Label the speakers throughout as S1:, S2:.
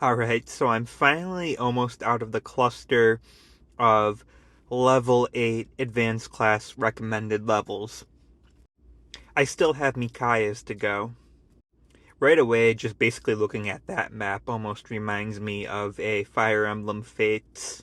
S1: Alright, so I'm finally almost out of the cluster of level 8 advanced class recommended levels. I still have Mikaya's to go. Right away, just basically looking at that map almost reminds me of a Fire Emblem Fates,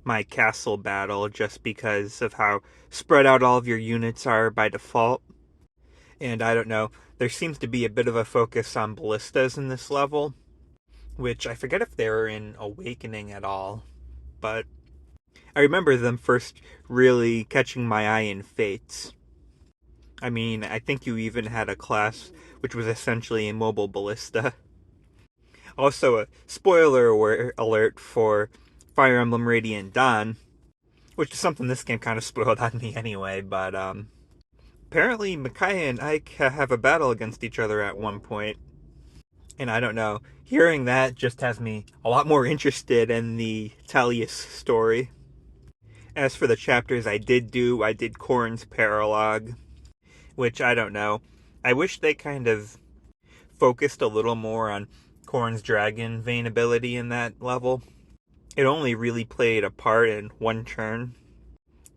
S1: my castle battle, just because of how spread out all of your units are by default. And I don't know, there seems to be a bit of a focus on ballistas in this level, which I forget if they were in Awakening at all, but I remember them first really catching my eye in Fates. I mean, I think you even had a class which was essentially a mobile ballista. Also, a spoiler alert for Fire Emblem Radiant Dawn, which is something this game kind of spoiled on me anyway, but apparently Micaiah and Ike have a battle against each other at one point. And I don't know, hearing that just has me a lot more interested in the Tellius story. As for the chapters I did Corrin's Paralogue, which I don't know. I wish they kind of focused a little more on Corrin's dragon vein ability in that level. It only really played a part in one turn,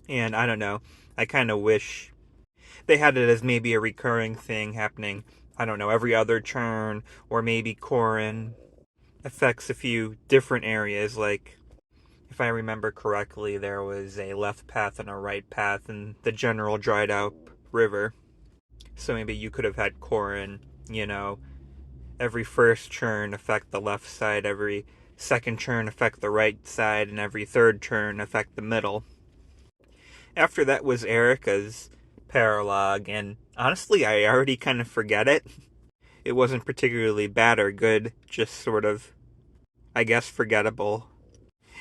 S1: and I don't know. I kind of wish they had it as maybe a recurring thing happening, I don't know, every other turn, or maybe Corrin affects a few different areas, like, if I remember correctly, there was a left path and a right path in the general dried out river. So maybe you could have had Corrin, every first turn affect the left side, every second turn affect the right side, and every third turn affect the middle. After that was Eirika's Paralogue, and honestly, I already kind of forget it. It wasn't particularly bad or good, just sort of, I guess, forgettable.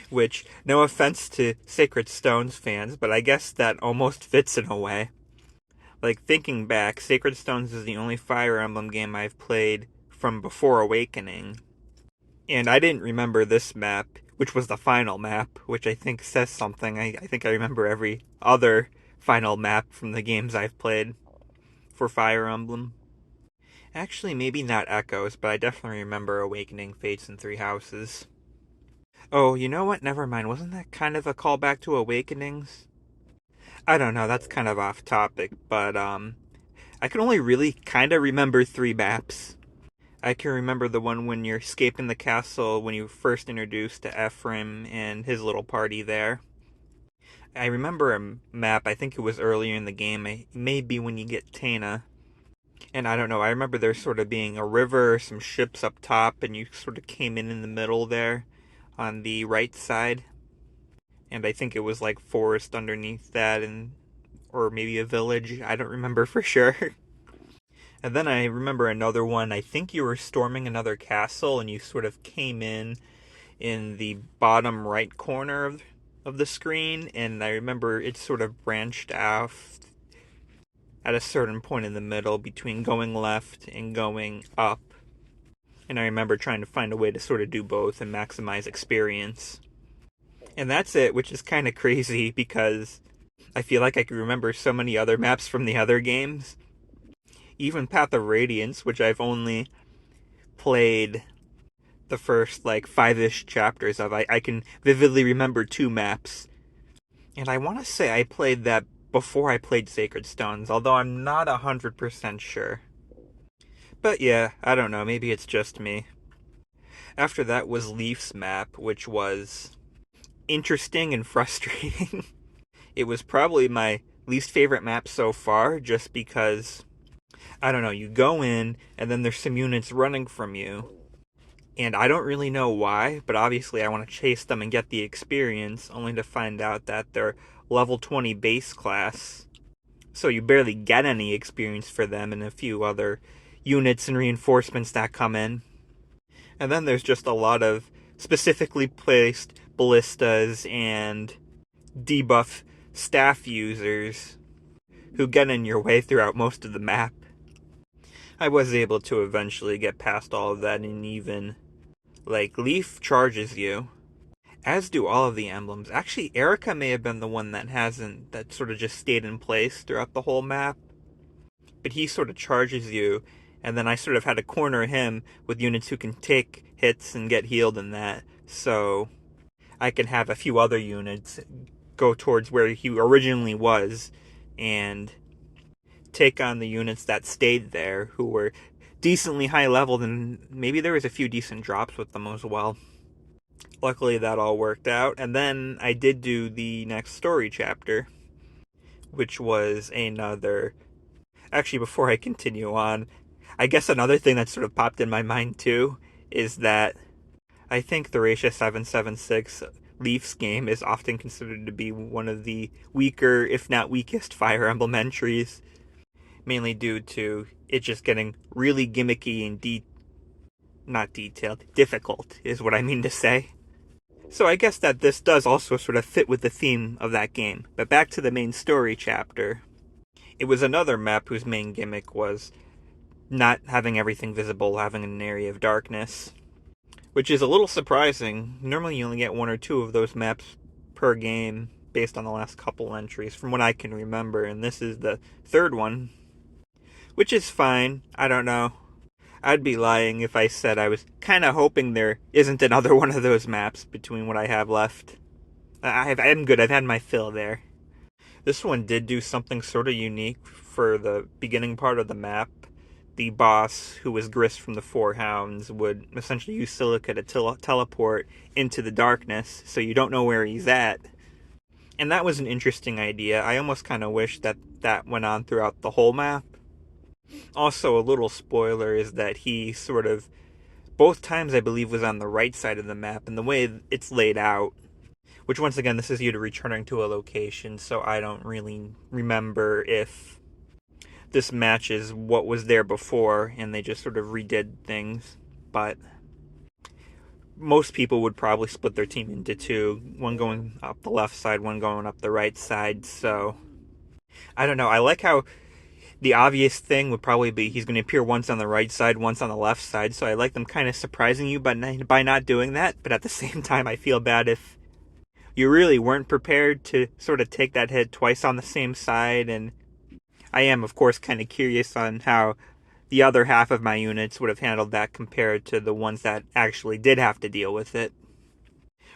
S1: Which, no offense to Sacred Stones fans, but I guess that almost fits in a way. Like, thinking back, Sacred Stones is the only Fire Emblem game I've played from before Awakening. And I didn't remember this map, which was the final map, which I think says something. I think I remember every other final map from the games I've played for Fire Emblem. Actually, maybe not Echoes, but I definitely remember Awakening, Fates, and Three Houses. Oh, you know what? Never mind. Wasn't that kind of a callback to Awakenings? I don't know, that's kind of off topic, but I can only really kind of remember 3 maps. I can remember the one when you're escaping the castle when you first introduced to Ephraim and his little party there. I remember a map, I think it was earlier in the game, maybe when you get Tana. And I don't know, I remember there sort of being a river, some ships up top, and you sort of came in the middle there on the right side. And I think it was like forest underneath that, or maybe a village. I don't remember for sure. And then I remember another one. I think you were storming another castle, and you sort of came in the bottom right corner of the screen. And I remember it sort of branched off at a certain point in the middle between going left and going up. And I remember trying to find a way to sort of do both and maximize experience. And that's it, which is kind of crazy because I feel like I can remember so many other maps from the other games. Even Path of Radiance, which I've only played the first, 5-ish chapters of. I can vividly remember 2 maps. And I want to say I played that before I played Sacred Stones, although I'm not 100% sure. But yeah, I don't know, maybe it's just me. After that was Leif's map, which was interesting and frustrating. It was probably my least favorite map so far, just because, I don't know, you go in, and then there's some units running from you, and I don't really know why, but obviously I want to chase them and get the experience, only to find out that they're level 20 base class, so you barely get any experience for them and a few other units and reinforcements that come in. And then there's just a lot of specifically placed ballistas and debuff staff users who get in your way throughout most of the map. I was able to eventually get past all of that, and even, Leif charges you, as do all of the emblems. Actually, Eirika may have been the one that sort of just stayed in place throughout the whole map. But he sort of charges you, and then I sort of had to corner him with units who can take hits and get healed in that, so I can have a few other units go towards where he originally was and take on the units that stayed there who were decently high leveled, and maybe there was a few decent drops with them as well. Luckily that all worked out, and then I did do the next story chapter, which was another... Actually, before I continue on, I guess another thing that sort of popped in my mind too is that I think Thracia 776 Leif's game is often considered to be one of the weaker, if not weakest, Fire Emblem entries, mainly due to it just getting really gimmicky and not detailed, difficult is what I mean to say. So I guess that this does also sort of fit with the theme of that game. But back to the main story chapter. It was another map whose main gimmick was not having everything visible, having an area of darkness, which is a little surprising. Normally you only get one or two of those maps per game based on the last couple entries, from what I can remember, and this is the third one, which is fine. I don't know. I'd be lying if I said I was kind of hoping there isn't another one of those maps between what I have left. I'm good. I've had my fill there. This one did do something sort of unique for the beginning part of the map. The boss, who was Grist from the Four Hounds, would essentially use silica to teleport into the darkness, so you don't know where he's at. And that was an interesting idea. I almost kind of wish that that went on throughout the whole map. Also, a little spoiler is that he sort of, both times I believe, was on the right side of the map, and the way it's laid out, which once again, this is you to returning to a location, so I don't really remember if this matches what was there before and they just sort of redid things. But most people would probably split their team into two, one going up the left side, one going up the right side, so I don't know. I like how the obvious thing would probably be he's going to appear once on the right side, once on the left side, so I like them kind of surprising you by not doing that, but at the same time I feel bad if you really weren't prepared to sort of take that hit twice on the same side. And I am, of course, kind of curious on how the other half of my units would have handled that compared to the ones that actually did have to deal with it.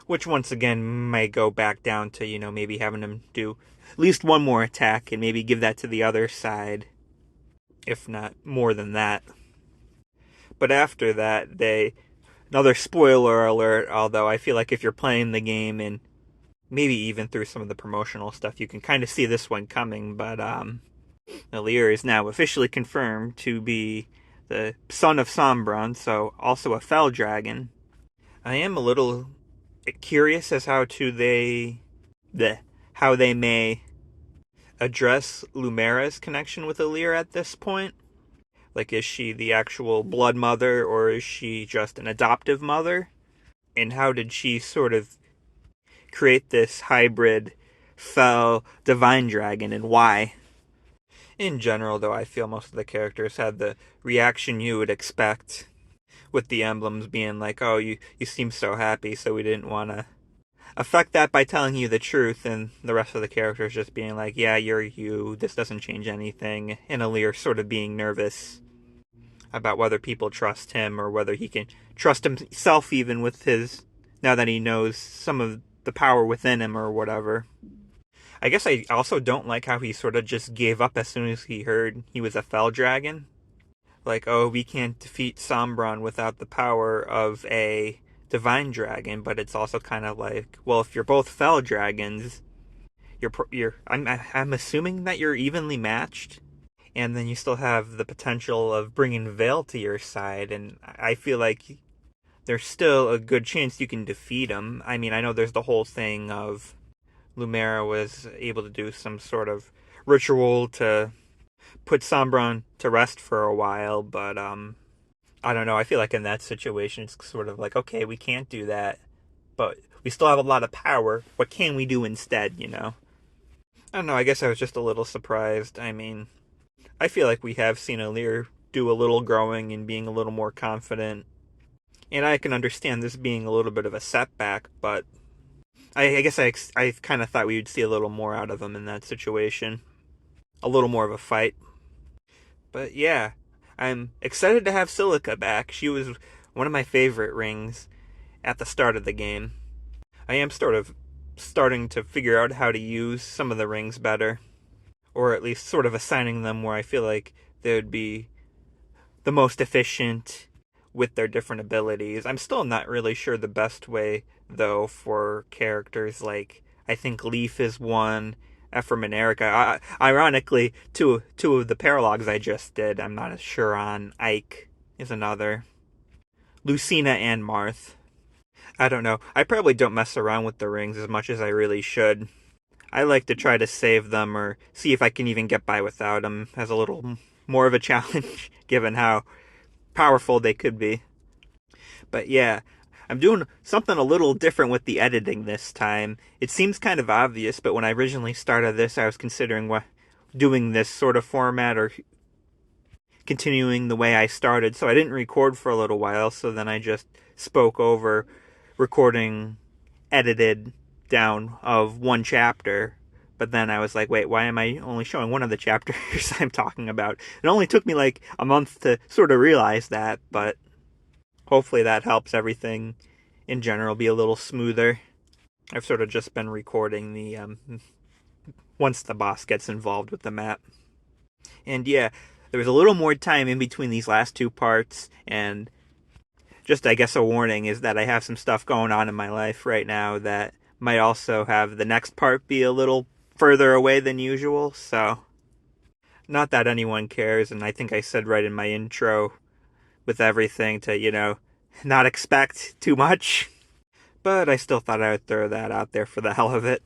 S1: Which, once again, may go back down to, maybe having them do at least one more attack and maybe give that to the other side, if not more than that. But after that, another spoiler alert, although I feel like if you're playing the game and maybe even through some of the promotional stuff, you can kind of see this one coming, but Eirika is now officially confirmed to be the son of Sombron, so also a fell dragon. I am a little curious as how they may address Lumera's connection with Eirika at this point. Like, is she the actual blood mother, or is she just an adoptive mother? And how did she sort of create this hybrid fell divine dragon, and why? In general, though, I feel most of the characters had the reaction you would expect, with the emblems being like, oh, you seem so happy, so we didn't want to affect that by telling you the truth, and the rest of the characters just being like, yeah, you're you, this doesn't change anything, and Eirika sort of being nervous about whether people trust him or whether he can trust himself even with now that he knows some of the power within him or whatever. I guess I also don't like how he sort of just gave up as soon as he heard he was a fell dragon. Like, oh, we can't defeat Sombron without the power of a divine dragon, but it's also kind of like, well, if you're both fell dragons, I'm assuming that you're evenly matched, and then you still have the potential of bringing Veil to your side, and I feel like there's still a good chance you can defeat him. I mean, I know there's the whole thing of Lumera was able to do some sort of ritual to put Sombron to rest for a while, but I don't know. I feel like in that situation, it's sort of like, okay, we can't do that, but we still have a lot of power. What can we do instead, I don't know. I guess I was just a little surprised. I mean, I feel like we have seen Eirika do a little growing and being a little more confident, and I can understand this being a little bit of a setback, but I guess I kind of thought we would see a little more out of him in that situation. A little more of a fight. But yeah, I'm excited to have Silica back. She was one of my favorite rings at the start of the game. I am sort of starting to figure out how to use some of the rings better, or at least sort of assigning them where I feel like they would be the most efficient with their different abilities. I'm still not really sure the best way, though, for characters like, I think Leif is one, Ephraim and Eirika. Ironically, two of the Paralogues I just did, I'm not as sure on. Ike is another. Lucina and Marth. I don't know. I probably don't mess around with the rings as much as I really should. I like to try to save them or see if I can even get by without them as a little more of a challenge, given how powerful they could be. But yeah, I'm doing something a little different with the editing this time. It seems kind of obvious, but when I originally started this, I was considering doing this sort of format or continuing the way I started. So I didn't record for a little while, so then I just spoke over recording edited down of one chapter. But then I was like, wait, why am I only showing one of the chapters I'm talking about? It only took me like a month to sort of realize that, but hopefully that helps everything in general be a little smoother. I've sort of just been recording the once the boss gets involved with the map. And yeah, there was a little more time in between these last two parts, and just, I guess, a warning is that I have some stuff going on in my life right now that might also have the next part be a little further away than usual, so not that anyone cares, and I think I said right in my intro with everything to, not expect too much, but I still thought I would throw that out there for the hell of it.